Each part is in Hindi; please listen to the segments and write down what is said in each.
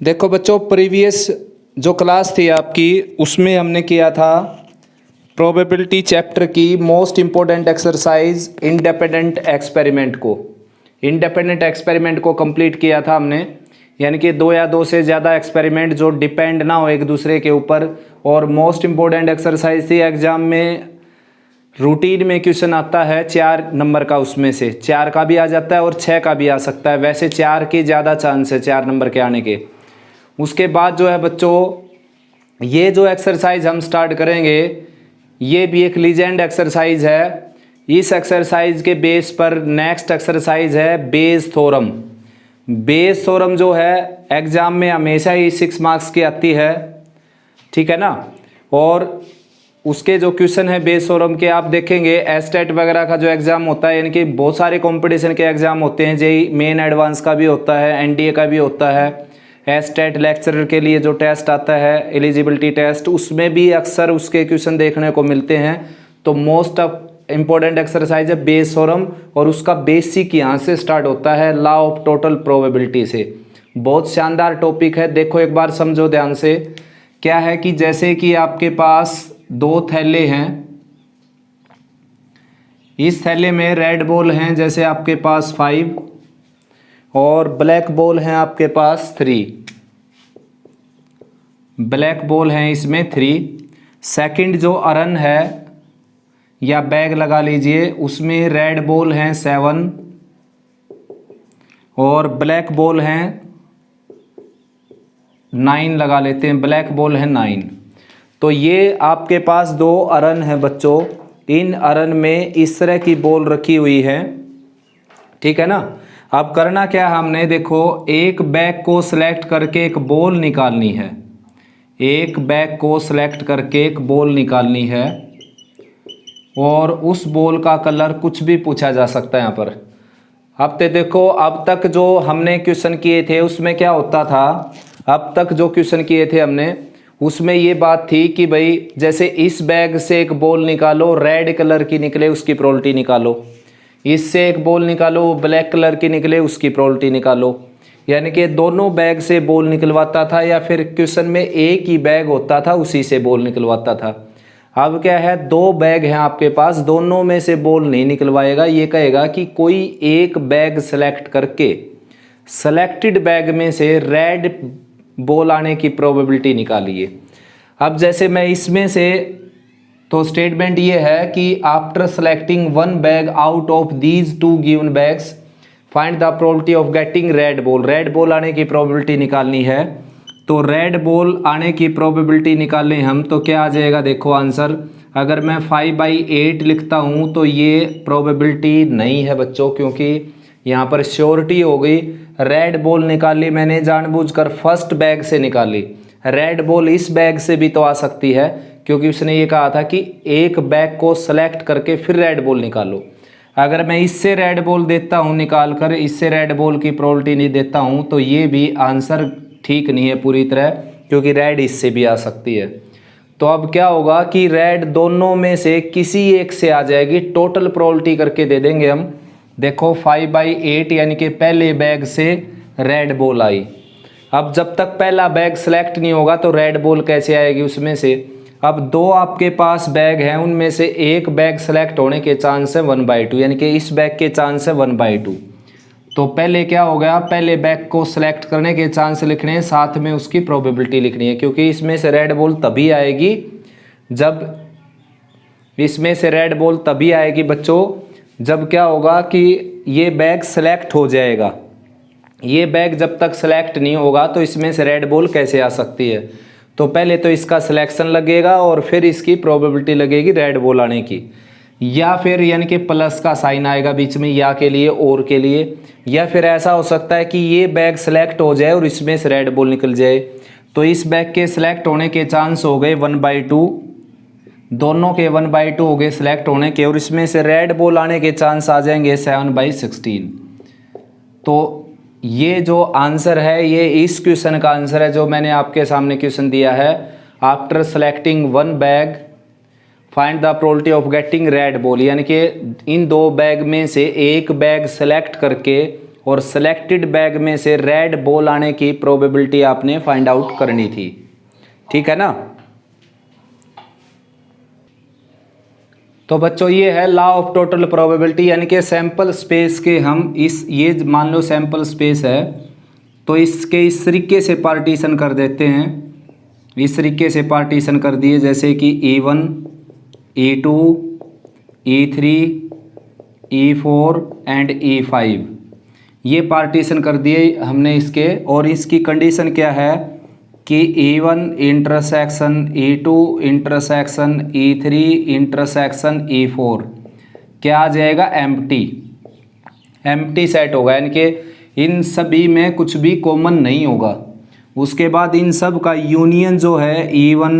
देखो बच्चों, प्रीवियस जो क्लास थी आपकी उसमें हमने किया था प्रोबेबिलिटी चैप्टर की most important exercise independent experiment को कंप्लीट किया था हमने। यानी कि दो या दो से ज़्यादा एक्सपेरिमेंट जो डिपेंड ना हो एक दूसरे के ऊपर। और मोस्ट इम्पोर्टेंट एक्सरसाइज थी, एग्जाम में रूटीन में क्वेश्चन आता है 4 नंबर का, उसमें से 4 का भी आ जाता है और 6 का भी आ सकता है। वैसे 4 के ज़्यादा चांस है 4 नंबर के आने के। उसके बाद जो है बच्चों, ये जो एक्सरसाइज हम स्टार्ट करेंगे ये भी एक लीजेंड एक्सरसाइज है। इस एक्सरसाइज के बेस पर नेक्स्ट एक्सरसाइज है बेस थ्योरम। बेस थ्योरम जो है एग्जाम में हमेशा ही 6 मार्क्स की आती है, ठीक है ना। और उसके जो क्वेश्चन है बेस थ्योरम के, आप देखेंगे एस्टेट वगैरह का जो एग्जाम होता है, यानी कि बहुत सारे कंपटीशन के एग्जाम होते हैं, जेई मेन एडवांस का भी होता है, एनडीए का भी होता है, एस्टेट लेक्चरर के लिए जो टेस्ट आता है एलिजिबिलिटी टेस्ट, उसमें भी अक्सर उसके क्वेश्चन देखने को मिलते हैं। तो मोस्ट ऑफ इम्पोर्टेंट एक्सरसाइज है बेस थ्योरम, और उसका बेसिक यहाँ से स्टार्ट होता है लॉ ऑफ टोटल प्रोबेबिलिटी से। बहुत शानदार टॉपिक है, देखो एक बार समझो ध्यान से। क्या है कि जैसे कि आपके पास 2 थैले हैं, इस थैले में रेड बॉल हैं जैसे आपके पास 5 और ब्लैक बॉल हैं आपके पास 3। ब्लैक बॉल हैं इसमें 3। सेकंड जो अरन है या बैग लगा लीजिए, उसमें रेड बॉल हैं 7 और ब्लैक बॉल हैं 9 लगा लेते हैं, ब्लैक बॉल है 9। तो ये आपके पास 2 अरन है बच्चों। इन अरन में इस तरह की बॉल रखी हुई है, ठीक है ना। अब करना क्या है हमने, देखो एक बैग को सिलेक्ट करके एक बॉल निकालनी है। एक बैग को सिलेक्ट करके एक बॉल निकालनी है और उस बॉल का कलर कुछ भी पूछा जा सकता है यहाँ पर। अब तो देखो, अब तक जो हमने क्वेश्चन किए थे उसमें क्या होता था, अब तक जो क्वेश्चन किए थे हमने उसमें ये बात थी कि भाई जैसे इस बैग से एक बॉल निकालो, रेड कलर की निकले उसकी प्रोबेबिलिटी निकालो, इससे एक बॉल निकालो ब्लैक कलर की निकले उसकी प्रोबेबिलिटी निकालो। यानी कि दोनों बैग से बॉल निकलवाता था, या फिर क्वेश्चन में एक ही बैग होता था उसी से बॉल निकलवाता था। अब क्या है, 2 बैग हैं आपके पास, दोनों में से बॉल नहीं निकलवाएगा। ये कहेगा कि कोई एक बैग सेलेक्ट करके सेलेक्टेड बैग में से रेड बॉल आने की प्रोबेबिलिटी निकालिए। अब जैसे मैं इसमें से, तो स्टेटमेंट ये है कि after selecting 1 bag out of these 2 given bags find the probability of getting red ball. Red ball आने की प्रोबेबिलिटी निकालनी है। तो रेड बॉल आने की प्रोबेबिलिटी निकालें हम, तो क्या आ जाएगा, देखो आंसर। अगर मैं 5/8 लिखता हूँ तो ये प्रोबेबिलिटी नहीं है बच्चों, क्योंकि यहाँ पर श्योरिटी हो गई। रेड बॉल निकाली मैंने जानबूझकर फर्स्ट बैग से निकाली। रेड बॉल इस बैग से भी तो आ सकती है, क्योंकि उसने ये कहा था कि एक बैग को सेलेक्ट करके फिर रेड बॉल निकालो। अगर मैं इससे रेड बॉल देता हूँ निकाल कर, इससे रेड बॉल की प्रोबेबिलिटी नहीं देता हूँ, तो ये भी आंसर ठीक नहीं है पूरी तरह, क्योंकि रेड इससे भी आ सकती है। तो अब क्या होगा कि रेड दोनों में से किसी एक से आ जाएगी, टोटल प्रोबेबिलिटी करके दे देंगे हम। देखो 5/8 यानी कि पहले बैग से रेड बॉल आई। अब जब तक पहला बैग सेलेक्ट नहीं होगा तो रेड बॉल कैसे आएगी उसमें से। अब 2 आपके पास बैग हैं, उनमें से एक बैग सेलेक्ट होने के चांस है 1/2, यानी कि इस बैग के चांस है 1/2। तो पहले क्या हो गया, पहले बैग को सिलेक्ट करने के चांस लिखने हैं, साथ में उसकी प्रोबेबिलिटी लिखनी है, क्योंकि इसमें से रेड बॉल तभी आएगी बच्चों जब क्या होगा कि ये बैग सेलेक्ट हो जाएगा। ये बैग जब तक सेलेक्ट नहीं होगा तो इसमें से रेड बॉल कैसे आ सकती है। तो पहले तो इसका सिलेक्शन लगेगा और फिर इसकी प्रोबेबिलिटी लगेगी रेड बॉल आने की, या फिर यानी कि प्लस का साइन आएगा बीच में, या के लिए और के लिए। या फिर ऐसा हो सकता है कि ये बैग सेलेक्ट हो जाए और इसमें से रेड बॉल निकल जाए। तो इस बैग के सिलेक्ट होने के चांस हो गए 1/2, दोनों के 1/2 हो गए सिलेक्ट होने के, और इसमें से रेड बॉल आने के चांस आ जाएंगे 7/16। तो ये जो आंसर है ये इस क्वेश्चन का आंसर है जो मैंने आपके सामने क्वेश्चन दिया है। After selecting 1 bag find the probability of getting red ball, यानी कि इन 2 बैग में से एक बैग सेलेक्ट करके और सेलेक्टेड बैग में से रेड बॉल आने की प्रोबेबिलिटी आपने फाइंड आउट करनी थी। ठीक है ना। तो बच्चों ये है लॉ ऑफ टोटल प्रोबेबिलिटी, यानी कि सैंपल स्पेस के हम ये मान लो सैंपल स्पेस है तो इसके इस तरीके से पार्टीशन कर देते हैं, इस तरीके से पार्टीशन कर दिए जैसे कि E1 E2 E3 E4 and E5, ये पार्टीशन कर दिए हमने इसके। और इसकी कंडीशन क्या है कि E1 intersection E2 intersection E3 intersection E4 क्या आ जाएगा, एम्प्टी सेट होगा, यानी कि इन सभी में कुछ भी कॉमन नहीं होगा। उसके बाद इन सब का यूनियन जो है E1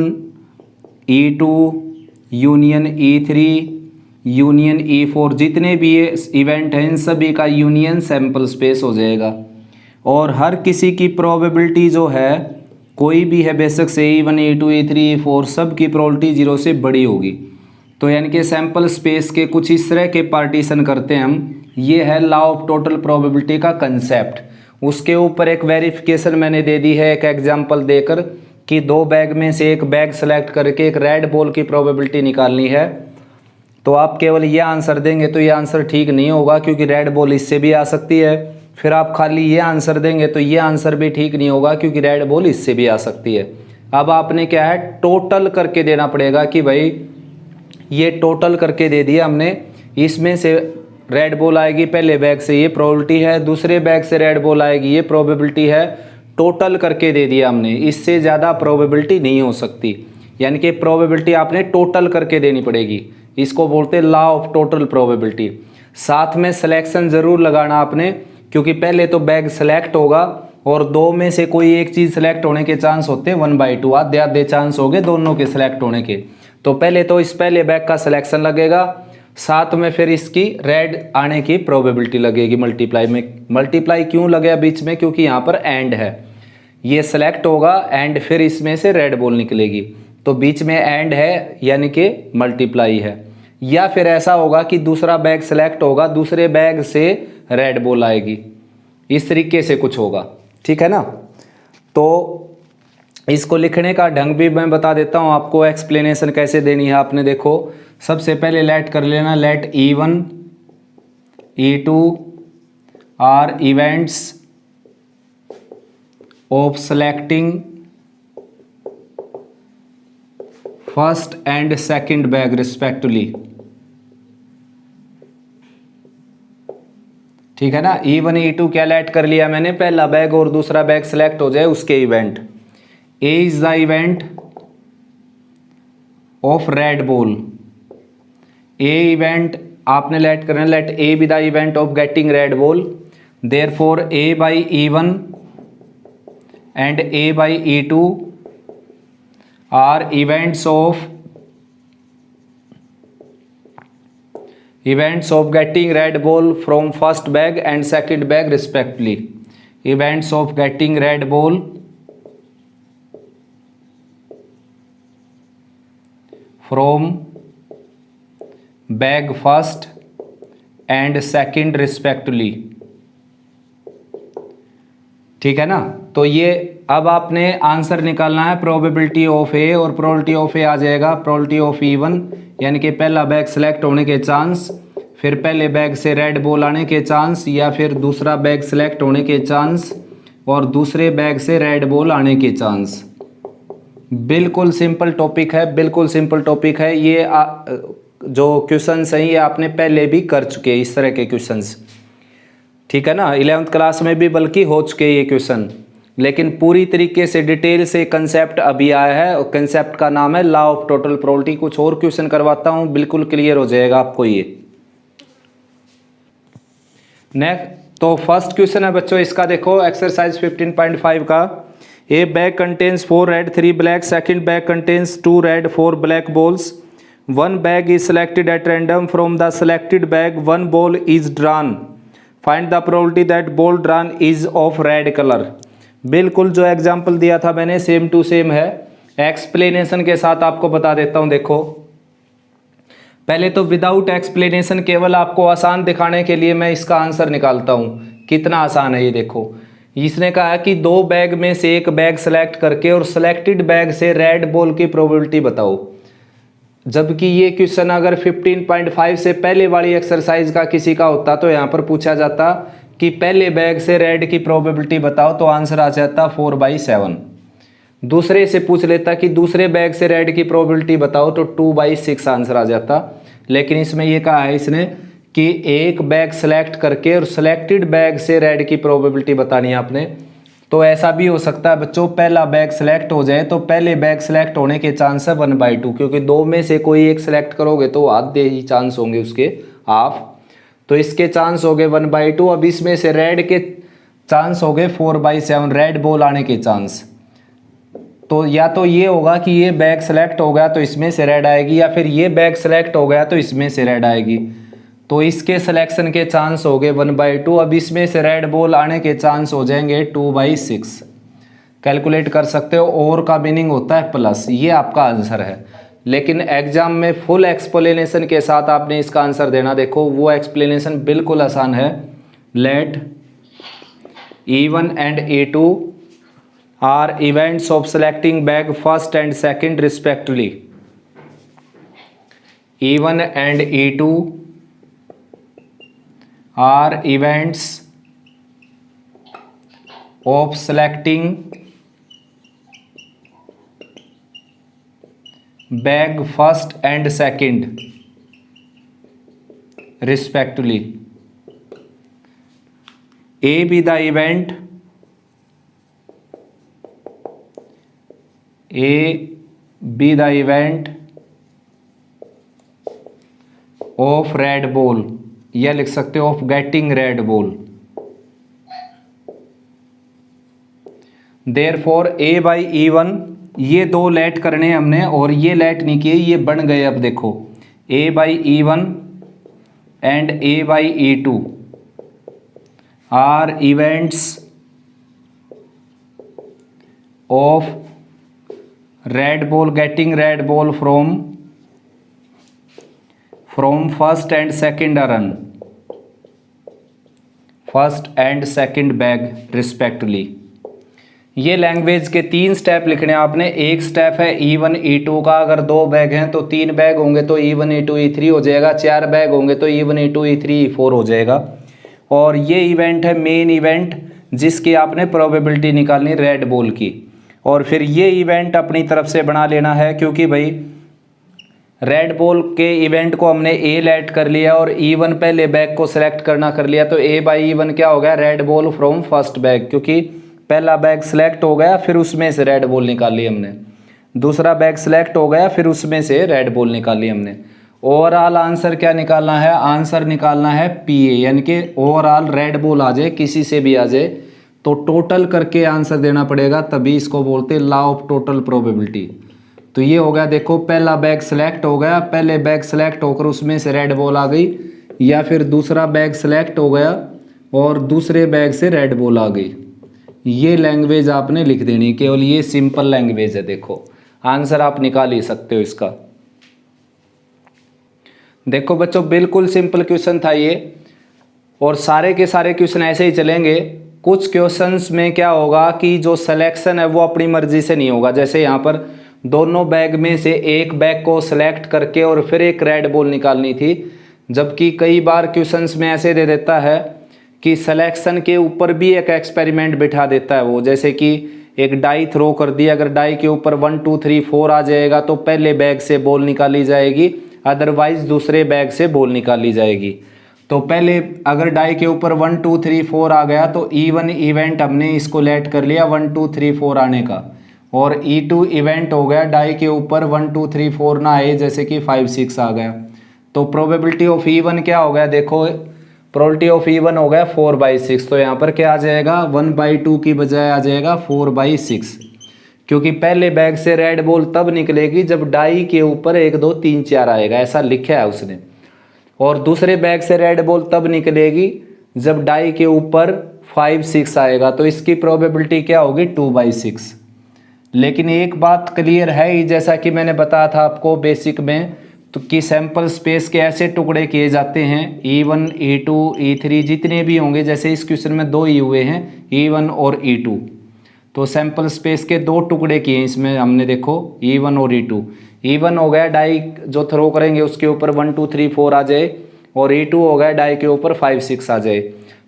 E2 union E3 union E4, जितने भी ये इवेंट हैं इन सभी का यूनियन सैंपल स्पेस हो जाएगा। और हर किसी की प्रोबेबिलिटी जो है कोई भी है बेशक से E1 E2 E3 E4 सब की प्रोबेबिलिटी 0 से बड़ी होगी। तो यानी कि सैंपल स्पेस के कुछ इस तरह के पार्टीशन करते हैं हम। ये है लॉ ऑफ टोटल प्रोबेबिलिटी का कंसेप्ट। उसके ऊपर एक वेरिफिकेशन मैंने दे दी है एक एग्जांपल देकर कि दो बैग में से एक बैग सेलेक्ट करके एक रेड बॉल की प्रोबेबिलिटी निकालनी है। तो आप केवल ये आंसर देंगे तो ये आंसर ठीक नहीं होगा, क्योंकि रेड बॉल इससे भी आ सकती है। फिर आप खाली ये आंसर देंगे तो ये आंसर भी ठीक नहीं होगा, क्योंकि रेड बॉल इससे भी आ सकती है। अब आपने क्या है टोटल करके देना पड़ेगा कि भाई ये टोटल करके दे दिया हमने, इसमें से रेड बॉल आएगी पहले बैग से ये प्रोबेबिलिटी है, दूसरे बैग से रेड बॉल आएगी ये प्रोबेबिलिटी है, टोटल करके दे दिया हमने। इससे ज़्यादा प्रोबेबिलिटी नहीं हो सकती, यानी कि प्रोबेबिलिटी आपने टोटल करके देनी पड़ेगी। इसको बोलते हैं लॉ ऑफ टोटल प्रोबेबिलिटी। साथ में सिलेक्शन ज़रूर लगाना आपने, क्योंकि पहले तो बैग सेलेक्ट होगा और दो में से कोई एक चीज़ सेलेक्ट होने के चांस होते हैं 1/2, आधे आधे चांस हो गए दोनों के सिलेक्ट होने के। तो पहले तो इस पहले बैग का सिलेक्शन लगेगा, साथ में फिर इसकी रेड आने की प्रोबेबिलिटी लगेगी मल्टीप्लाई में। मल्टीप्लाई क्यों लगे बीच में, क्योंकि यहाँ पर एंड है, ये सेलेक्ट होगा एंड फिर इसमें से रेड बॉल निकलेगी, तो बीच में एंड है यानी कि मल्टीप्लाई है। या फिर ऐसा होगा कि दूसरा बैग सेलेक्ट होगा, दूसरे बैग से रेड बॉल आएगी, इस तरीके से कुछ होगा। ठीक है ना। तो इसको लिखने का ढंग भी मैं बता देता हूँ आपको, एक्सप्लेनेशन कैसे देनी है आपने। देखो सबसे पहले लेट कर लेना, let E1 E2 are events of selecting first and second bag respectively. ठीक है ना। E1 E2 क्या लेट कर लिया मैंने, पहला बैग और दूसरा बैग सेलेक्ट हो जाए उसके event. A is the event of red ball, A event आपने लेट करना, let A be the event of getting red ball, therefore A by E1 and A by E2 are events of getting red ball from first bag and second bag respectively. Events of getting red ball from bag first and second respectively. ठीक है ना। तो ये अब आपने आंसर निकालना है प्रोबेबिलिटी ऑफ ए, और प्रोबेबिलिटी ऑफ ए आ जाएगा प्रोबेबिलिटी ऑफ E1, यानी कि पहला बैग सेलेक्ट होने के चांस, फिर पहले बैग से रेड बॉल आने के चांस, या फिर दूसरा बैग सेलेक्ट होने के चांस और दूसरे बैग से रेड बॉल आने के चांस। बिल्कुल सिंपल टॉपिक है, बिल्कुल सिंपल टॉपिक है। ये जो क्वेश्चंस हैं ये आपने पहले भी कर चुके हैं इस तरह के क्वेश्चंस। ठीक है ना। 11th क्लास में भी बल्कि हो चुके ये क्वेश्चन, लेकिन पूरी तरीके से डिटेल से कंसेप्ट अभी आया है, और कंसेप्ट का नाम है लॉ ऑफ टोटल प्रोबेबिलिटी। कुछ और क्वेश्चन करवाता हूँ, बिल्कुल क्लियर हो जाएगा आपको ये। नेक्स्ट तो फर्स्ट क्वेश्चन है बच्चों इसका, देखो एक्सरसाइज 15.5 का। ए bag contains 4 red 3 black, second bag contains 2 red 4 black balls. One bag is selected at random. From the selected bag, one ball is drawn. Find the probability that ball drawn is of red color. बिल्कुल जो एग्जाम्पल दिया था मैंने सेम टू सेम है, एक्सप्लेनेशन के साथ आपको बता देता हूँ। देखो पहले तो विदाउट एक्सप्लेनेशन केवल आपको आसान दिखाने के लिए मैं इसका आंसर निकालता हूँ कितना आसान है ये देखो। इसने कहा कि 2 बैग में से एक बैग सेलेक्ट करके और सिलेक्टेड बैग से रेड बॉल की प्रोबेबिलिटी बताओ। जबकि ये क्वेश्चन अगर 15.5 से पहले वाली एक्सरसाइज का किसी का होता तो यहाँ पर पूछा जाता कि पहले बैग से रेड की प्रोबेबिलिटी बताओ, तो आंसर आ जाता 4/7। दूसरे से पूछ लेता कि दूसरे बैग से रेड की प्रोबेबिलिटी बताओ, तो 2/6 आंसर आ जाता। लेकिन इसमें ये कहा है इसने कि एक बैग सेलेक्ट करके और सिलेक्टेड बैग से रेड की प्रोबेबिलिटी बतानी है आपने। तो ऐसा भी हो सकता है बच्चों, पहला बैग सेलेक्ट हो जाए तो पहले बैग सेलेक्ट होने के चांस है 1/2, क्योंकि 2 में से कोई एक सेलेक्ट करोगे तो आधे ही चांस होंगे उसके, हाफ। तो इसके चांस हो गए 1/2। अब इसमें से रेड के चांस हो गए 4/7, रेड बॉल आने के चांस। तो या तो ये होगा कि ये बैग सेलेक्ट हो गया तो इसमें से रेड आएगी, या फिर ये बैग सेलेक्ट हो गया तो इसमें से रेड आएगी। तो इसके सिलेक्शन के चांस हो गए 1/2। अब इसमें से रेड बॉल आने के चांस हो जाएंगे 2/6। कैलकुलेट कर सकते हो, और का मीनिंग होता है प्लस। ये आपका आंसर है, लेकिन एग्जाम में फुल एक्सप्लेनेशन के साथ आपने इसका आंसर देना। देखो वो एक्सप्लेनेशन बिल्कुल आसान है। Let E1 and E2 are events of selecting bag first and second respectively. E1 and E2 are events of selecting bag first and second respectively. A be the event, A be the event of red ball, या लिख सकते हो of getting red ball. Therefore A/E1, ये 2 लेट करने हमने और ये लेट नहीं किए, ये बन गए। अब देखो A/E1 and A/E2 are events of red ball getting red ball from first and second run, first and second bag respectively. ये लैंग्वेज के 3 स्टेप लिखने आपने। एक स्टेप है E1 E2 का, अगर 2 बैग हैं तो 3 बैग होंगे तो E1 E2 E3 हो जाएगा, 4 बैग होंगे तो E1 E2 E3 E4 हो जाएगा। और ये इवेंट है मेन इवेंट, जिसकी आपने प्रोबेबिलिटी निकालनी रेड बॉल की। और फिर ये इवेंट अपनी तरफ से बना लेना है, क्योंकि भाई रेड बॉल के इवेंट को हमने ए लेट कर लिया और E1 पहले बैग को सिलेक्ट करना कर लिया, तो A/E1 क्या हो गया, red ball from first bag, क्योंकि पहला बैग सिलेक्ट हो गया फिर उसमें से रेड बॉल निकाली हमने, दूसरा बैग सिलेक्ट हो गया फिर उसमें से रेड बॉल निकाली हमने। ओवरऑल आंसर क्या निकालना है, आंसर निकालना है PA, यानी कि ओवरऑल रेड बॉल आ जाए, किसी से भी आ जाए तो टोटल करके आंसर देना पड़ेगा, तभी इसको बोलते हैं लॉ ऑफ टोटल प्रोबेबिलिटी। तो ये हो गया, देखो पहला बैग सेलेक्ट हो गया, पहले बैग सेलेक्ट होकर उसमें से रेड बॉल आ गई, या फिर दूसरा बैग सेलेक्ट हो गया और दूसरे बैग से रेड बॉल आ गई। ये लैंग्वेज आपने लिख देनी, केवल ये सिंपल लैंग्वेज है। देखो आंसर आप निकाल ही सकते हो इसका। देखो बच्चों बिल्कुल सिंपल क्वेश्चन था ये, और सारे के सारे क्वेश्चन ऐसे ही चलेंगे। कुछ क्वेश्चंस में क्या होगा कि जो सिलेक्शन है वो अपनी मर्जी से नहीं होगा। जैसे यहाँ पर दोनों बैग में से एक बैग को सिलेक्ट करके और फिर एक रेड बॉल निकालनी थी, जबकि कई बार क्वेश्चंस में ऐसे दे देता है कि सिलेक्शन के ऊपर भी एक एक्सपेरिमेंट बिठा देता है वो। जैसे कि एक डाई थ्रो कर दिया, अगर डाई के ऊपर 1 2 3 4 आ जाएगा तो पहले बैग से बॉल निकाली जाएगी, अदरवाइज दूसरे बैग से बॉल निकाली जाएगी। तो पहले अगर डाई के ऊपर 1 2 3 4 आ गया तो E1 इवेंट हमने इसको लेट कर लिया 1 2 3 4 आने का, और E2 इवेंट हो गया डाई के ऊपर 1 2 3 4 ना आए, जैसे कि 5 6 आ गया। तो प्रोबेबिलिटी ऑफ E1 क्या हो गया, देखो प्रोबेबिलिटी ऑफ E1 हो गया 4/6। तो यहाँ पर क्या आ जाएगा, 1/2 की बजाय आ जाएगा 4/6, क्योंकि पहले बैग से रेड बॉल तब निकलेगी जब डाई के ऊपर 1 2 3 4 आएगा, ऐसा लिखा है उसने। और दूसरे बैग से रेड बॉल तब निकलेगी जब डाई के ऊपर 5 6 आएगा, तो इसकी प्रोबेबिलिटी क्या होगी 2/6। लेकिन एक बात क्लियर है ही, जैसा कि मैंने बताया था आपको बेसिक में, तो कि सैंपल स्पेस के ऐसे टुकड़े किए जाते हैं E1 E2 E3 जितने भी होंगे, जैसे इस क्वेश्चन में 2 ई हुए हैं E1 और E2, तो सैंपल स्पेस के 2 टुकड़े किए इसमें हमने, देखो E1 और E2। E1 हो गया डाई जो थ्रो करेंगे उसके ऊपर 1 2 3 4 आ जाए, और E2 हो गया डाई के ऊपर 5 6 आ जाए।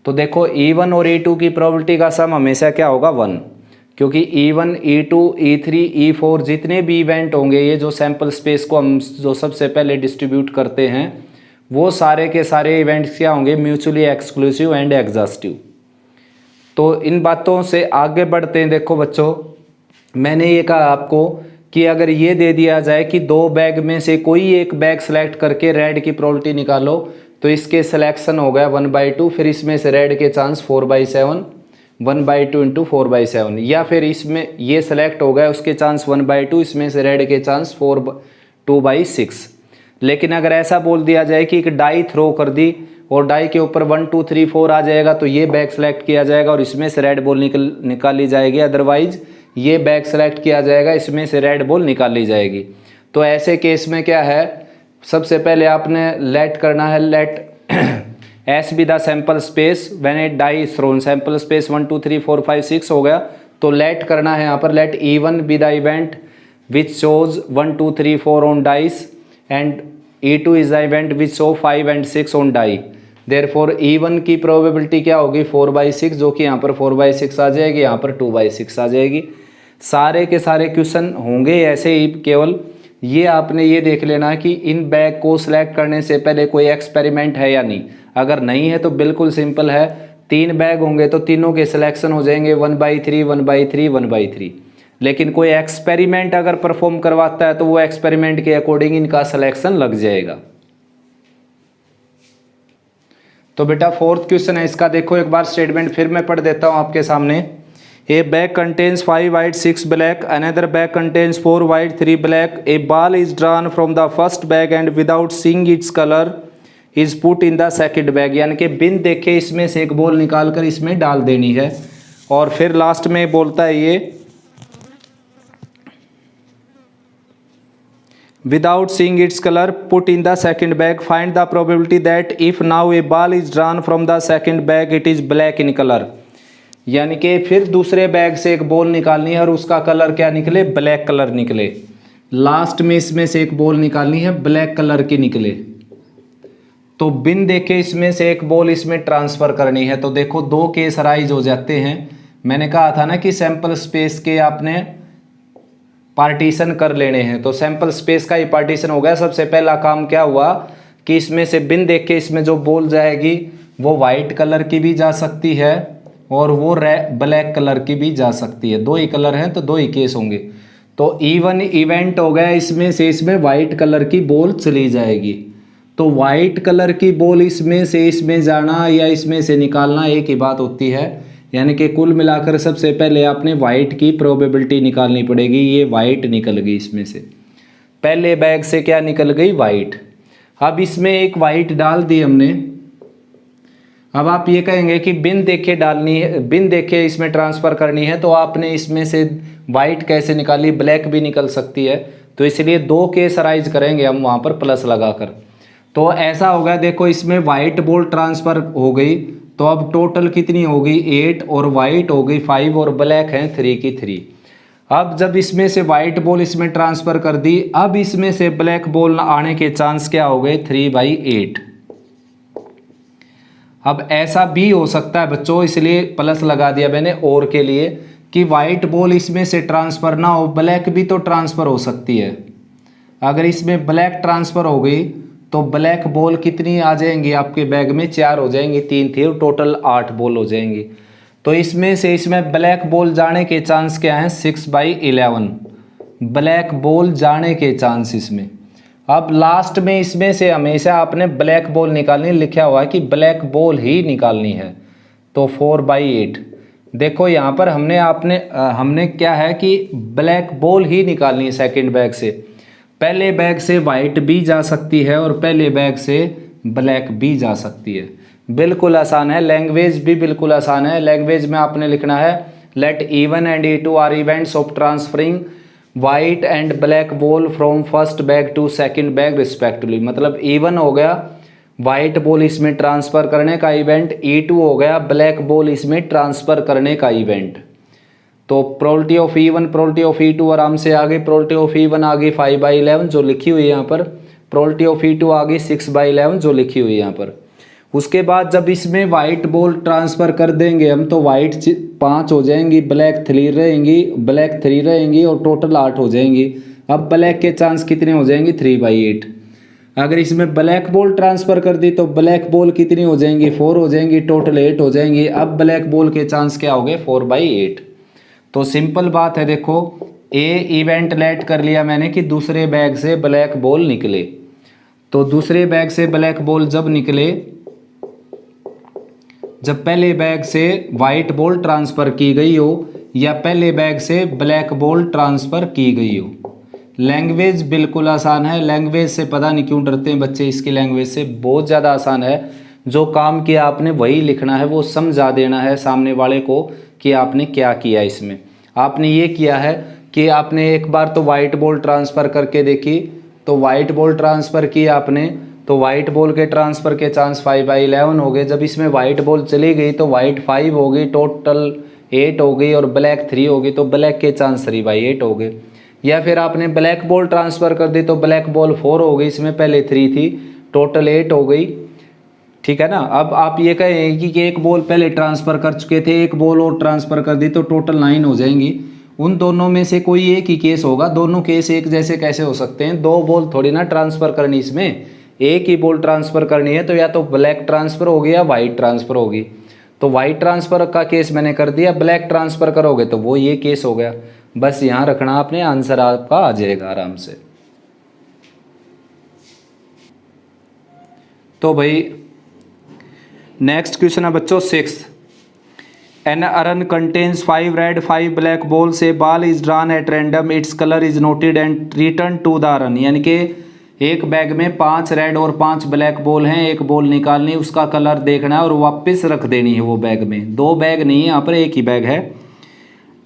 तो देखो E1 और E2 की प्रोबेबिलिटी का सम हमेशा क्या होगा 1, क्योंकि E1 E2 E3 E4 जितने भी इवेंट होंगे, ये जो सैंपल स्पेस को हम जो सबसे पहले डिस्ट्रीब्यूट करते हैं, वो सारे के सारे इवेंट्स क्या होंगे, म्यूचुअली एक्सक्लूसिव एंड एग्जॉस्टिव। तो इन बातों से आगे बढ़ते हैं। देखो बच्चों, मैंने ये कहा आपको कि अगर ये दे दिया जाए कि 2 बैग में से कोई एक बैग सेलेक्ट करके रेड की प्रोबेबिलिटी निकालो, तो इसके सिलेक्शन हो गया 1/2, फिर इसमें से रेड के चांस 4/7, 1/2 इंटू 4/7, या फिर इसमें ये सेलेक्ट हो गया उसके चांस 1/2, इसमें से रेड के चांस 2/6। लेकिन अगर ऐसा बोल दिया जाए कि एक डाई थ्रो कर दी और डाई के ऊपर 1 2 3 4 आ जाएगा, तो ये बैग सेलेक्ट किया जाएगा और इसमें से रेड बॉल निकाली जाएगी, अदरवाइज ये बैग सेलेक्ट किया जाएगा, इसमें से रेड बॉल निकाली जाएगी। तो ऐसे केस में क्या है, सबसे पहले आपने लेट करना है, let S be the sample space when a die is thrown. Sample space 1 2 3 4 5 6 हो गया, तो लेट करना है यहाँ पर, let E1 be the event which shows 1 2 3 4 on dice and E2 is the event which show 5 and 6 on die. Therefore E1 की प्रोबेबिलिटी क्या होगी 4/6, जो कि यहाँ पर 4/6 आ जाएगी, यहाँ पर 2/6 आ जाएगी। सारे के सारे क्वेश्चन होंगे ऐसे ही, केवल ये आपने ये देख लेना कि इन बैग को सिलेक्ट करने से पहले कोई एक्सपेरिमेंट है या नहीं। अगर नहीं है तो बिल्कुल सिंपल है, 3 बैग होंगे तो तीनों के सिलेक्शन हो जाएंगे 1/3 1/3 1/3। लेकिन कोई एक्सपेरिमेंट अगर परफॉर्म करवाता है तो वो एक्सपेरिमेंट के अकॉर्डिंग इनका सिलेक्शन लग जाएगा। तो बेटा 4th क्वेश्चन है इसका, देखो एक बार स्टेटमेंट फिर मैं पढ़ देता हूँ आपके सामने। A bag contains 5 white 6 black, another bag contains 4 white 3 black. A ball is drawn from the first bag and without seeing its color is put in the second bag। यानी कि बिन देखे इसमें से एक बॉल निकाल कर इसमें डाल देनी है। और फिर लास्ट में बोलता है ये without seeing its color put in the second bag, find the probability that if now a ball is drawn from the second bag it is black in color। यानी कि फिर दूसरे बैग से एक बॉल निकालनी है और उसका कलर क्या निकले, ब्लैक कलर निकले। लास्ट में इसमें से एक बॉल निकालनी है ब्लैक कलर की निकले, तो बिन देखे इसमें से एक बॉल इसमें ट्रांसफ़र करनी है। तो देखो 2 केस अराइज हो जाते हैं। मैंने कहा था ना कि सैंपल स्पेस के आपने पार्टीशन कर लेने हैं, तो सैंपल स्पेस का ही पार्टीशन हो गया। सबसे पहला काम क्या हुआ कि इसमें से बिन देख के इसमें जो बॉल जाएगी वो वाइट कलर की भी जा सकती है और वो ब्लैक कलर की भी जा सकती है। 2 ही कलर हैं तो 2 ही केस होंगे। तो E1 इवेंट हो गया, इसमें से इसमें वाइट कलर की बॉल चली जाएगी। तो वाइट कलर की बॉल इसमें से इसमें जाना या इसमें से निकालना एक ही बात होती है। यानी कि कुल मिलाकर सबसे पहले आपने वाइट की प्रोबेबिलिटी निकालनी पड़ेगी। ये वाइट निकल गई, इसमें से पहले बैग से क्या निकल गई, वाइट। अब इसमें एक वाइट डाल दी हमने। अब आप ये कहेंगे कि बिन देखे डालनी है, बिन देखे इसमें ट्रांसफ़र करनी है, तो आपने इसमें से वाइट कैसे निकाली, ब्लैक भी निकल सकती है। तो इसलिए 2 केस अराइज करेंगे हम वहाँ पर प्लस लगाकर। तो ऐसा होगा, देखो इसमें वाइट बॉल ट्रांसफ़र हो गई, तो अब टोटल कितनी होगी 8 और वाइट हो गई 5 और ब्लैक है 3 की 3। अब जब इसमें से वाइट बॉल इसमें ट्रांसफ़र कर दी, अब इसमें से ब्लैक बॉल आने के चांस क्या हो गए 3/8। अब ऐसा भी हो सकता है बच्चों, इसलिए प्लस लगा दिया मैंने और के लिए, कि वाइट बॉल इसमें से ट्रांसफ़र ना हो, ब्लैक भी तो ट्रांसफ़र हो सकती है। अगर इसमें ब्लैक ट्रांसफ़र हो गई तो ब्लैक बॉल कितनी आ जाएंगी आपके बैग में, 4 हो जाएंगी, 3 थी, टोटल 8 बॉल हो जाएंगी। तो इसमें से इसमें ब्लैक बॉल जाने के चांस क्या हैं 6/11 ब्लैक बॉल जाने के चांस इसमें। अब लास्ट में इसमें से हमेशा आपने ब्लैक बॉल निकालनी, लिखा हुआ है कि ब्लैक बॉल ही निकालनी है, तो 4/8। देखो यहाँ पर हमने क्या है कि ब्लैक बॉल ही निकालनी है सेकंड बैग से। पहले बैग से वाइट भी जा सकती है और पहले बैग से ब्लैक भी जा सकती है। बिल्कुल आसान है, लैंग्वेज भी बिल्कुल आसान है। लैंग्वेज में आपने लिखना है let E1 and E2 are events of transferring white and black ball from first bag to second bag respectively, मतलब E1 हो गया वाइट बॉल इसमें ट्रांसफ़र करने का इवेंट, E2 हो गया ब्लैक बॉल इसमें ट्रांसफ़र करने का इवेंट। तो probability of E1 probability of E2 आराम से आ गई। प्रोबेबिलिटी ऑफ E1 आ गई 5/11 जो लिखी हुई है यहाँ पर, प्रोबेबिलिटी ऑफ E2 आ गई 6/11 जो लिखी हुई है यहाँ पर। उसके बाद जब इसमें वाइट बॉल ट्रांसफ़र कर देंगे हम तो वाइट 5 हो जाएंगी, ब्लैक 3 रहेंगी और टोटल 8 हो जाएंगी। अब ब्लैक के चांस कितने हो जाएंगे 3/8। अगर इसमें ब्लैक बॉल ट्रांसफ़र कर दी तो ब्लैक बॉल कितनी हो जाएंगी 4 हो जाएंगी, टोटल 8 हो जाएंगी। अब ब्लैक बॉल के चांस क्या हो गए 4/8। तो सिंपल बात है, देखो इवेंट लेट कर लिया मैंने कि दूसरे बैग से ब्लैक बॉल निकले। तो दूसरे बैग से ब्लैक बॉल जब निकले, जब पहले बैग से वाइट बॉल ट्रांसफ़र की गई हो या पहले बैग से ब्लैक बॉल ट्रांसफ़र की गई हो। लैंग्वेज बिल्कुल आसान है, लैंग्वेज से पता नहीं क्यों डरते हैं बच्चे, इसकी लैंग्वेज से बहुत ज़्यादा आसान है। जो काम किया आपने वही लिखना है, वो समझा देना है सामने वाले को कि आपने क्या किया। इसमें आपने ये किया है कि आपने एक बार तो वाइट बॉल ट्रांसफ़र करके देखी, तो वाइट बॉल ट्रांसफ़र की आपने, तो वाइट बॉल के ट्रांसफ़र के चांस 5/11 हो गए। जब इसमें वाइट बॉल चली गई तो वाइट 5 हो गई, टोटल 8 हो गई और ब्लैक 3 हो गई, तो ब्लैक के चांस 3/8 हो गए। या फिर आपने ब्लैक बॉल ट्रांसफ़र कर दी तो ब्लैक बॉल 4 हो गई, इसमें पहले 3 थी, टोटल 8 हो गई। ठीक है ना। अब आप ये कहें कि एक बॉल पहले ट्रांसफ़र कर चुके थे, एक बॉल और ट्रांसफ़र कर दी तो टोटल 9 हो जाएंगी। उन दोनों में से कोई एक ही केस होगा, दोनों केस एक जैसे कैसे हो सकते हैं। 2 बॉल थोड़ी ना ट्रांसफ़र करनी, इसमें एक ही बॉल ट्रांसफ़र करनी है, तो या तो ब्लैक ट्रांसफ़र होगी या वाइट ट्रांसफ़र होगी। तो वाइट ट्रांसफ़र का केस मैंने कर दिया, ब्लैक ट्रांसफ़र करोगे तो वो ये केस हो गया। बस यहाँ रखना आपने, आंसर आपका आ जाएगा आराम से। तो भाई नेक्स्ट क्वेश्चन है बच्चों 6th। An urn contains 5 red 5 black ball से ball is drawn at random, its colour is noted and return to the urn. यानी कि एक बैग में 5 रेड और 5 ब्लैक बॉल हैं, एक बॉल निकालनी, उसका कलर देखना है और वापस रख देनी है वो बैग में। 2 बैग नहीं है यहाँ पर, एक ही बैग है।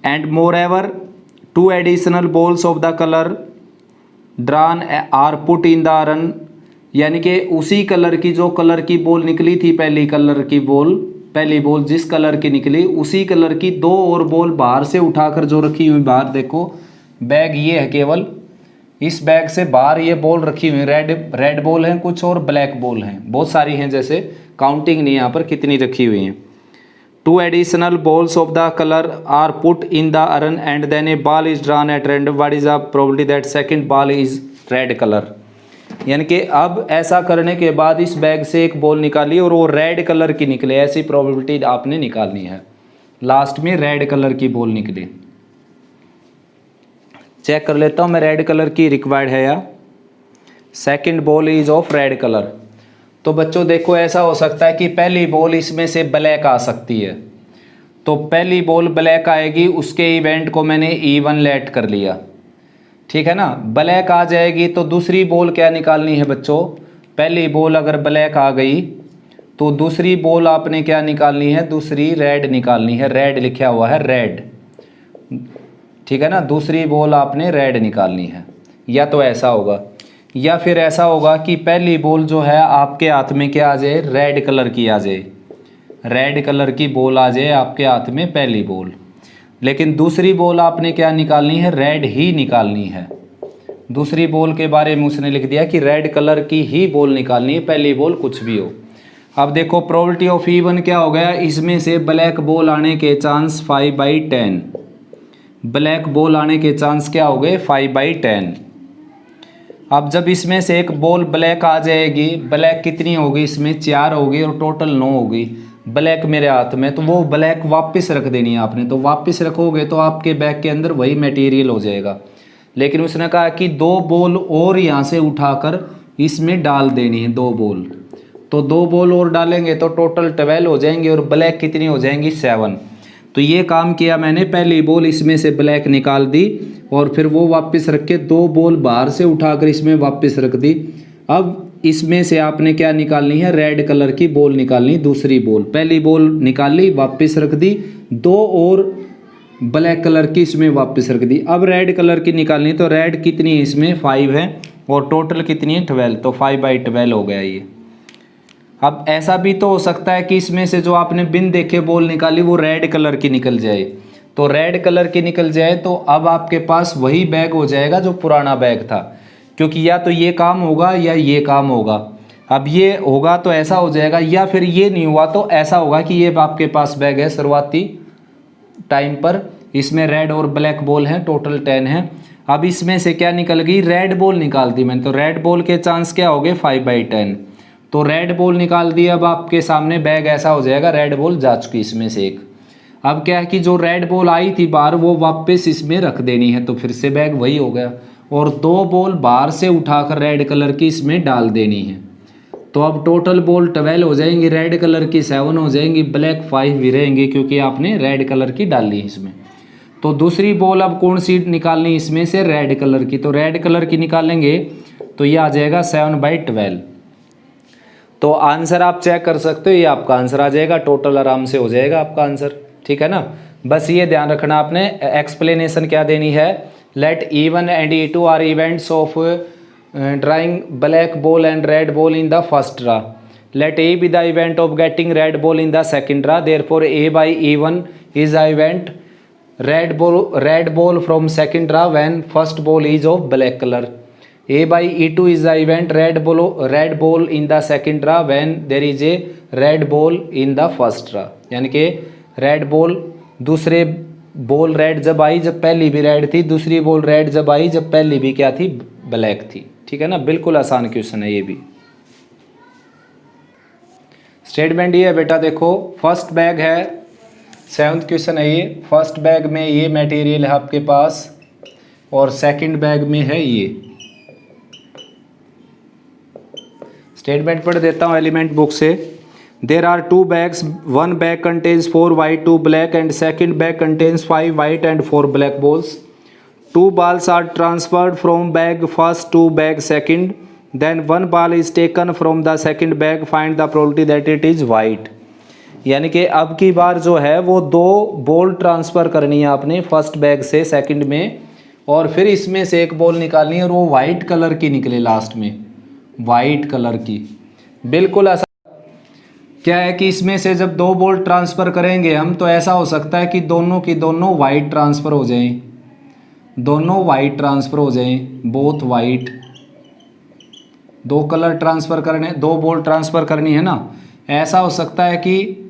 And moreover 2 additional balls of the colour drawn are put in the urn. यानी कि उसी कलर की, जो कलर की बॉल निकली थी पहली पहली बॉल जिस कलर की निकली उसी कलर की 2 और बॉल बाहर से उठाकर जो रखी हुई बाहर, देखो बैग ये है, केवल इस बैग से बाहर ये बॉल रखी हुई, रेड बॉल हैं कुछ और ब्लैक बॉल हैं, बहुत सारी हैं, जैसे काउंटिंग नहीं यहाँ पर कितनी रखी हुई हैं। 2 additional balls of the colour are put in the urn and then a ball is drawn at random, what is the probability that second ball is red colour. यानी कि अब ऐसा करने के बाद इस बैग से एक बॉल निकाली और वो रेड कलर की निकले, ऐसी प्रोबेबिलिटी आपने निकालनी है। लास्ट में रेड कलर की बॉल निकली, चेक कर लेता हूँ मैं, रेड कलर की रिक्वायर्ड है या second ball is of red colour. तो बच्चों देखो ऐसा हो सकता है कि पहली बॉल इसमें से ब्लैक आ सकती है, तो पहली बॉल ब्लैक आएगी, उसके इवेंट को मैंने E1 लेट कर लिया, ठीक है ना। ब्लैक आ जाएगी तो दूसरी बॉल क्या निकालनी है बच्चों, पहली बॉल अगर ब्लैक आ गई तो दूसरी बॉल आपने क्या निकालनी है, दूसरी रेड निकालनी है, रेड लिखा हुआ है रेड, ठीक है ना। दूसरी बॉल आपने रेड निकालनी है, या तो ऐसा होगा या फिर ऐसा होगा कि पहली बॉल जो है आपके हाथ में क्या आ जाए, रेड कलर की आ जाए, रेड कलर की बॉल आ जाए आपके हाथ में पहली बॉल, लेकिन दूसरी बॉल आपने क्या निकालनी है, रेड ही निकालनी है। दूसरी बॉल के बारे में उसने लिख दिया कि रेड कलर की ही बॉल निकालनी है, पहली बॉल कुछ भी हो। अब देखो प्रोबेबिलिटी ऑफ E1 क्या हो गया, इसमें से ब्लैक बॉल आने के चांस 5/10, ब्लैक बॉल आने के चांस क्या हो गए 5/10। अब जब इसमें से एक बॉल ब्लैक आ जाएगी, ब्लैक कितनी होगी, इसमें 4 होगी और टोटल 9 होगी, ब्लैक मेरे हाथ में, तो वो ब्लैक वापस रख देनी है आपने। तो वापस रखोगे तो आपके बैग के अंदर वही मटेरियल हो जाएगा, लेकिन उसने कहा कि 2 बॉल और यहाँ से उठाकर इसमें डाल देनी है, 2 बॉल, तो 2 बॉल और डालेंगे तो टोटल 12 हो जाएंगे और ब्लैक कितनी हो जाएंगी 7। तो ये काम किया मैंने, पहली बॉल इसमें से ब्लैक निकाल दी और फिर वो वापस रख के 2 बॉल बाहर से उठाकर इसमें वापस रख दी। अब इसमें से आपने क्या निकालनी है, रेड कलर की बॉल निकालनी, दूसरी बॉल, पहली बॉल निकाली वापस रख दी, 2 और ब्लैक कलर की इसमें वापस रख दी। अब रेड कलर की निकालनी, तो रेड कितनी है इसमें 5 है और टोटल कितनी है 12, तो 5/12 हो गया ये। अब ऐसा भी तो हो सकता है कि इसमें से जो आपने बिन देखे बॉल निकाली वो रेड कलर की निकल जाए, तो रेड कलर की निकल जाए तो अब आपके पास वही बैग हो जाएगा जो पुराना बैग था, क्योंकि या तो ये काम होगा या ये काम होगा। अब ये होगा तो ऐसा हो जाएगा, या फिर ये नहीं हुआ तो ऐसा होगा कि ये आपके पास बैग है शुरुआती टाइम पर, इसमें रेड और ब्लैक बॉल है, टोटल 10 है। अब इसमें से क्या निकल गई, रेड बॉल निकाल दी मैंने, तो रेड बॉल के चांस क्या हो गए 5/10, तो रेड बॉल निकाल दी। अब आपके सामने बैग ऐसा हो जाएगा, रेड बॉल जा चुकी इसमें से एक। अब क्या है कि जो रेड बॉल आई थी बाहर वो वापस इसमें रख देनी है, तो फिर से बैग वही हो गया, और 2 बॉल बाहर से उठाकर रेड कलर की इसमें डाल देनी है। तो अब टोटल बॉल 12 हो जाएंगी, रेड कलर की 7 हो जाएंगी, ब्लैक 5 भी रहेंगे क्योंकि आपने रेड कलर की डाली है इसमें। तो दूसरी बॉल अब कौन सी निकालनी इसमें से, रेड कलर की, तो रेड कलर की निकालेंगे तो ये आ जाएगा 7/12। तो आंसर आप चेक कर सकते हो, ये आपका आंसर आ जाएगा, टोटल आराम से हो जाएगा आपका आंसर, ठीक है ना। बस ये ध्यान रखना आपने, एक्सप्लेनेशन क्या देनी है, let E1 and E2 are events of drawing black ball and red ball in the first draw, let A be the event of getting red ball in the second draw, therefore A/E1 is the event red ball from second draw when first ball is of black color. A/E2 is the event red ball in the second draw when there is a red ball in the first draw, यानी कि रेड बॉल दूसरे बॉल रेड जब आई जब पहली भी रेड थी, दूसरी बॉल रेड जब आई जब पहली भी क्या थी, ब्लैक थी, ठीक है ना। बिल्कुल आसान क्वेश्चन है ये भी। स्टेटमेंट ये है बेटा, देखो फर्स्ट बैग है, 7th क्वेश्चन है ये, फर्स्ट बैग में ये मटेरियल है आपके पास और सेकंड बैग में है ये। स्टेटमेंट पढ़ देता हूँ एलिमेंट बुक से। There are 2 bags, 1 bag contains 4 white 2 black and second bag contains 5 white and 4 black balls. 2 balls are transferred from bag first to bag second, then 1 ball is taken from the second bag, find the probability that it is white। यानी कि अब की बार जो है वो 2 बॉल ट्रांसफ़र करनी है आपने फर्स्ट बैग से सेकंड में, और फिर इसमें से एक बॉल निकालनी है और वो वाइट कलर की निकले लास्ट में, वाइट कलर की। बिल्कुल ऐसा क्या है कि इसमें से जब 2 बॉल ट्रांसफ़र करेंगे हम, तो ऐसा हो सकता है कि दोनों की दोनों वाइट ट्रांसफ़र हो जाएं, दोनों वाइट ट्रांसफ़र हो जाएं, बोथ वाइट। 2 कलर ट्रांसफ़र करने, 2 बॉल ट्रांसफ़र करनी है ना, ऐसा हो सकता है कि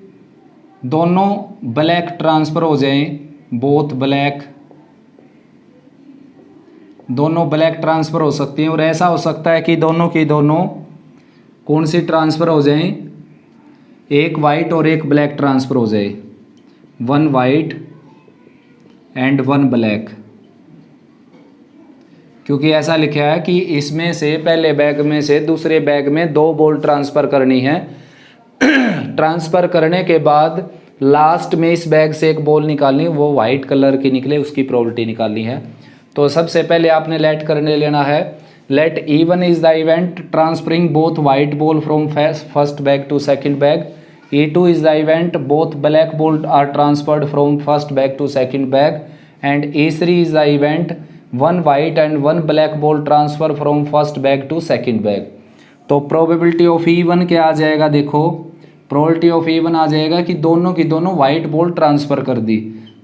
दोनों ब्लैक ट्रांसफ़र हो जाएं, बोथ ब्लैक, दोनों ब्लैक ट्रांसफ़र हो सकती हैं, और ऐसा हो सकता है कि दोनों की दोनों कौन सी ट्रांसफ़र हो जाएं, एक वाइट और एक ब्लैक ट्रांसफ़र हो जाए, 1 वाइट एंड 1 ब्लैक। क्योंकि ऐसा लिखा है कि इसमें से पहले बैग में से दूसरे बैग में 2 बॉल ट्रांसफ़र करनी है, ट्रांसफ़र करने के बाद लास्ट में इस बैग से एक बॉल निकालनी, वो वाइट कलर की निकले, उसकी प्रोबेबिलिटी निकालनी है। तो सबसे पहले आपने लेट करने लेना है, let E1 is the event transferring both white ball from first bag to second bag, E2 is the event both black ball are transferred from first bag to second bag, and E3 is the event 1 white and 1 black ball transfer from first bag to second bag. तो प्रोबेबिलिटी ऑफ E1 क्या आ जाएगा, देखो प्रोबेबिलिटी ऑफ E1 आ जाएगा कि दोनों की दोनों वाइट बॉल ट्रांसफ़र कर दी,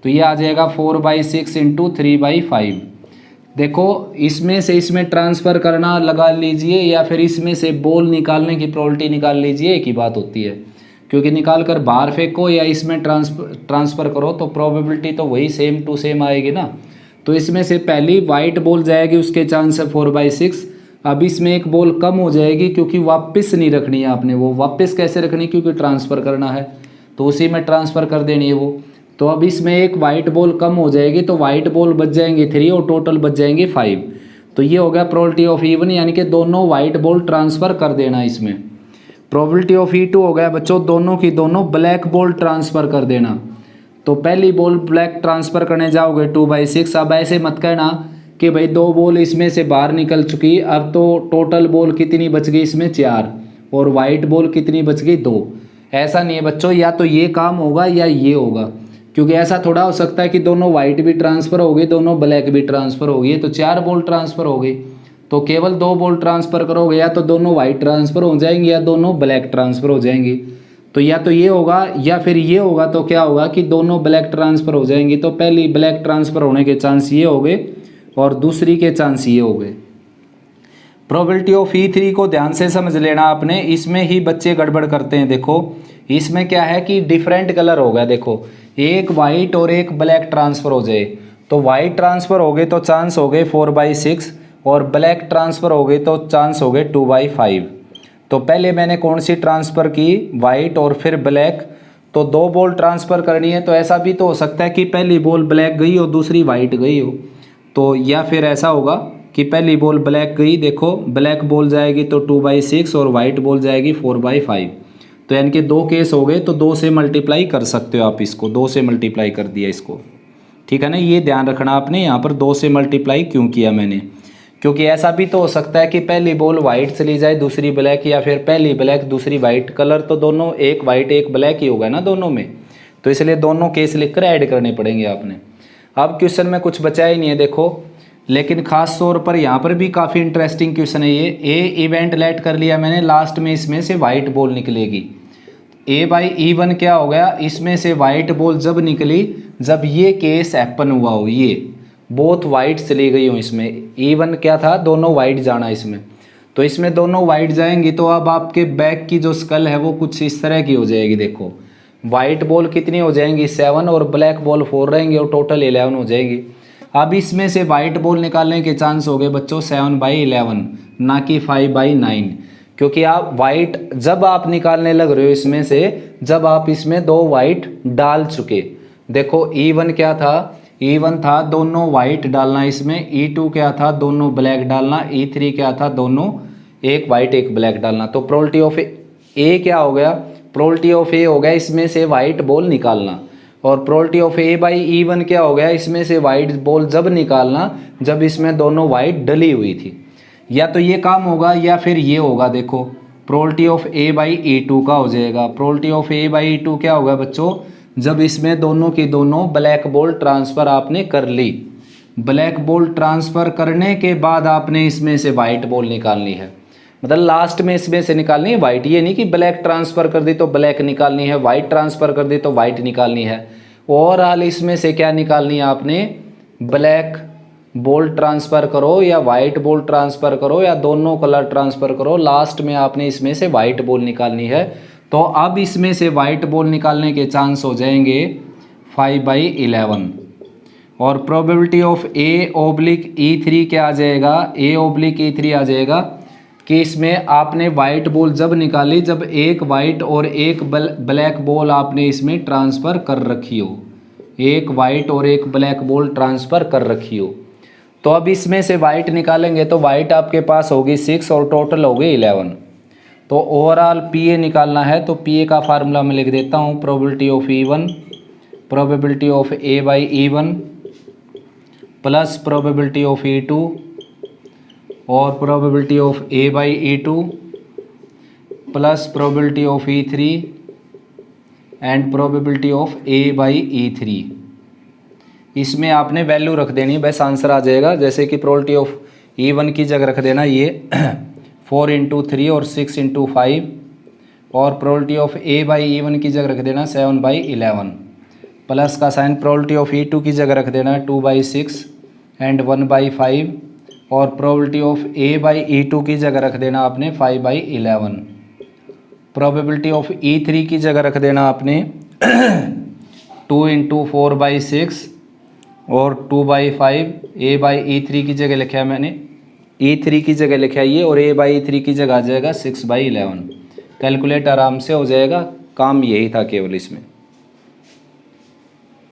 तो ये आ जाएगा 4/6 इंटू 3/5। देखो इसमें से इसमें ट्रांसफ़र करना लगा लीजिए या फिर इसमें से बॉल निकालने की प्रोबेबिलिटी निकाल लीजिए, एक ही बात होती है, क्योंकि निकाल कर बाहर फेंको या इसमें ट्रांसफ़र करो तो प्रोबेबिलिटी तो वही सेम टू सेम आएगी ना। तो इसमें से पहली वाइट बॉल जाएगी, उसके चांस है 4/6। अब इसमें एक बॉल कम हो जाएगी क्योंकि वापस नहीं रखनी है आपने, वो वापस कैसे रखनी, क्योंकि ट्रांसफ़र करना है तो उसी में ट्रांसफ़र कर देनी है वो। तो अब इसमें एक वाइट बॉल कम हो जाएगी, तो वाइट बॉल बच जाएंगे 3 और टोटल बच जाएंगे 5। तो ये हो गया प्रोबेबिलिटी ऑफ E1, यानी कि दोनों वाइट बॉल ट्रांसफ़र कर देना इसमें। प्रोबेबिलिटी ऑफ E2 हो गया बच्चों दोनों की दोनों ब्लैक बॉल ट्रांसफ़र कर देना। तो पहली बॉल ब्लैक ट्रांसफ़र करने जाओगे 2/6। अब ऐसे मत कहना कि भाई 2 बॉल इसमें से बाहर निकल चुकी, अब तो टोटल बॉल कितनी बच गई इसमें 4 और वाइट बॉल कितनी बच गई 2। ऐसा नहीं है बच्चों, या तो ये काम होगा या ये होगा, क्योंकि ऐसा थोड़ा हो सकता है कि दोनों वाइट भी ट्रांसफ़र हो गए, दोनों ब्लैक भी ट्रांसफ़र हो गए, तो 4 बॉल ट्रांसफ़र हो गए। तो केवल 2 बॉल ट्रांसफ़र करोगे, या तो दोनों वाइट ट्रांसफ़र हो जाएंगे या दोनों ब्लैक ट्रांसफ़र हो जाएंगे। तो या तो ये होगा या फिर ये होगा। तो क्या होगा कि दोनों ब्लैक ट्रांसफ़र हो जाएंगी। तो पहली ब्लैक ट्रांसफ़र होने के चांस ये हो गए और दूसरी के चांस ये हो गए। प्रोबेबिलिटी ऑफ E3 को ध्यान से समझ लेना आपने, इसमें ही बच्चे गड़बड़ करते हैं। देखो इसमें क्या है कि डिफरेंट कलर हो गया। देखो एक वाइट और एक ब्लैक ट्रांसफ़र हो जाए, तो वाइट ट्रांसफ़र हो गए तो चांस हो गए 4/6 और ब्लैक ट्रांसफ़र हो गए तो चांस हो गए 2/5। तो पहले मैंने कौन सी ट्रांसफ़र की, वाइट और फिर ब्लैक। तो 2 बॉल ट्रांसफ़र करनी है, तो ऐसा भी तो हो सकता है कि पहली बॉल ब्लैक गई और दूसरी वाइट गई हो। तो या फिर ऐसा होगा कि पहली बॉल ब्लैक गई, देखो ब्लैक बॉल जाएगी तो 2/6 और वाइट बॉल जाएगी 4/5। तो यानी कि 2 केस हो गए, तो 2 से मल्टीप्लाई कर सकते हो आप इसको, 2 से मल्टीप्लाई कर दिया इसको, ठीक है ना। ये ध्यान रखना आपने, यहाँ पर 2 से मल्टीप्लाई क्यों किया मैंने, क्योंकि ऐसा भी तो हो सकता है कि पहली बॉल वाइट चली जाए दूसरी ब्लैक, या फिर पहली ब्लैक दूसरी वाइट। कलर तो दोनों एक वाइट एक ब्लैक ही होगा ना दोनों में, तो इसलिए दोनों केस लिखकर ऐड करने पड़ेंगे आपने। अब क्वेश्चन में कुछ बचा ही नहीं है देखो, लेकिन खास तौर पर यहाँ पर भी काफ़ी इंटरेस्टिंग क्वेश्चन है ये। ए इवेंट लेट कर लिया मैंने, लास्ट में इसमें से वाइट बॉल निकलेगी। A/E1 क्या हो गया, इसमें से वाइट बॉल जब निकली, जब ये केस हैपन हुआ हो, ये बोथ वाइट चली गई हो, इसमें E1 क्या था, दोनों वाइट जाना इसमें। तो इसमें दोनों वाइट जाएंगी, तो अब आपके बैक की जो स्कल है वो कुछ इस तरह की हो जाएगी। देखो वाइट बॉल कितनी हो जाएंगी 7 और ब्लैक बॉल 4 रहेंगी और टोटल 11 हो जाएगी। अब इसमें से वाइट बॉल निकालने के चांस हो गए बच्चों 7/11, ना कि 5/9, क्योंकि आप वाइट जब आप निकालने लग रहे हो इसमें से, जब आप इसमें 2 वाइट डाल चुके। देखो E1 क्या था, E1 था दोनों वाइट डालना इसमें, E2 क्या था, दोनों ब्लैक डालना, E3 क्या था, दोनों एक वाइट एक ब्लैक डालना। तो प्रोबेबिलिटी ऑफ ए क्या हो गया, प्रोबेबिलिटी ऑफ ए हो गया इसमें से वाइट बॉल निकालना, और प्रोबेबिलिटी ऑफ A/E1 क्या हो गया, इसमें से वाइट बॉल जब निकालना जब इसमें दोनों वाइट डली हुई थी। या तो ये काम होगा या फिर ये होगा। देखो प्रोबेबिलिटी ऑफ A/E2 का हो जाएगा, प्रोबेबिलिटी ऑफ A/E2 क्या होगा बच्चों, जब इसमें दोनों की दोनों ब्लैक बॉल ट्रांसफ़र आपने कर ली। ब्लैक बॉल ट्रांसफ़र करने के बाद आपने इसमें से वाइट बॉल निकालनी है, मतलब लास्ट में इसमें से निकालनी है वाइट। ये नहीं कि ब्लैक ट्रांसफ़र कर दी तो ब्लैक निकालनी है, वाइट ट्रांसफ़र कर दी तो वाइट निकालनी है। ओवरऑल इसमें से क्या निकालनी है आपने, ब्लैक बॉल ट्रांसफ़र करो या वाइट बॉल ट्रांसफ़र करो या दोनों कलर ट्रांसफ़र करो, लास्ट में आपने इसमें से वाइट बॉल निकालनी है। तो अब इसमें से वाइट बॉल निकालने के चांस हो जाएंगे 5/11, और प्रोबेबिलिटी ऑफ A/E3 क्या आ जाएगा, A/E3 आ जाएगा कि इसमें आपने वाइट बॉल जब निकाली, जब एक वाइट और एक ब्लैक बॉल आपने इसमें ट्रांसफ़र कर रखी हो, एक वाइट और एक ब्लैक बॉल ट्रांसफ़र कर रखी हो। तो अब इसमें से वाइट निकालेंगे तो वाइट आपके पास होगी 6 और टोटल हो गई 11। तो ओवरऑल PA निकालना है, तो PA का फार्मूला मैं लिख देता हूँ, probability of E1 probability of A/E1 plus probability of E2 और probability of A/E2 plus probability of E3 and probability of A/E3। इसमें आपने वैल्यू रख देनी, बस आंसर आ जाएगा। जैसे कि प्रोबेबिलिटी ऑफ E1 की जगह रख देना ये 4 × 3 और 6 × 5, और प्रोबेबिलिटी ऑफ A/E1 की जगह रख देना 7/11, प्लस का साइन प्रोबेबिलिटी ऑफ E2 की जगह रख देना 2/6 एंड 1/5, और प्रोबेबिलिटी ऑफ A/E2 की जगह रख देना आपने 5/11। प्रोबेबिलिटी ऑफ E3 की जगह रख देना आपने 2 × 4/6 और 2/5। A/E3 की जगह लिखा है मैंने, E3 की जगह लिखा है ये, और A/E3 की जगह आ जाएगा 6/11। कैलकुलेट आराम से हो जाएगा, काम यही था केवल इसमें।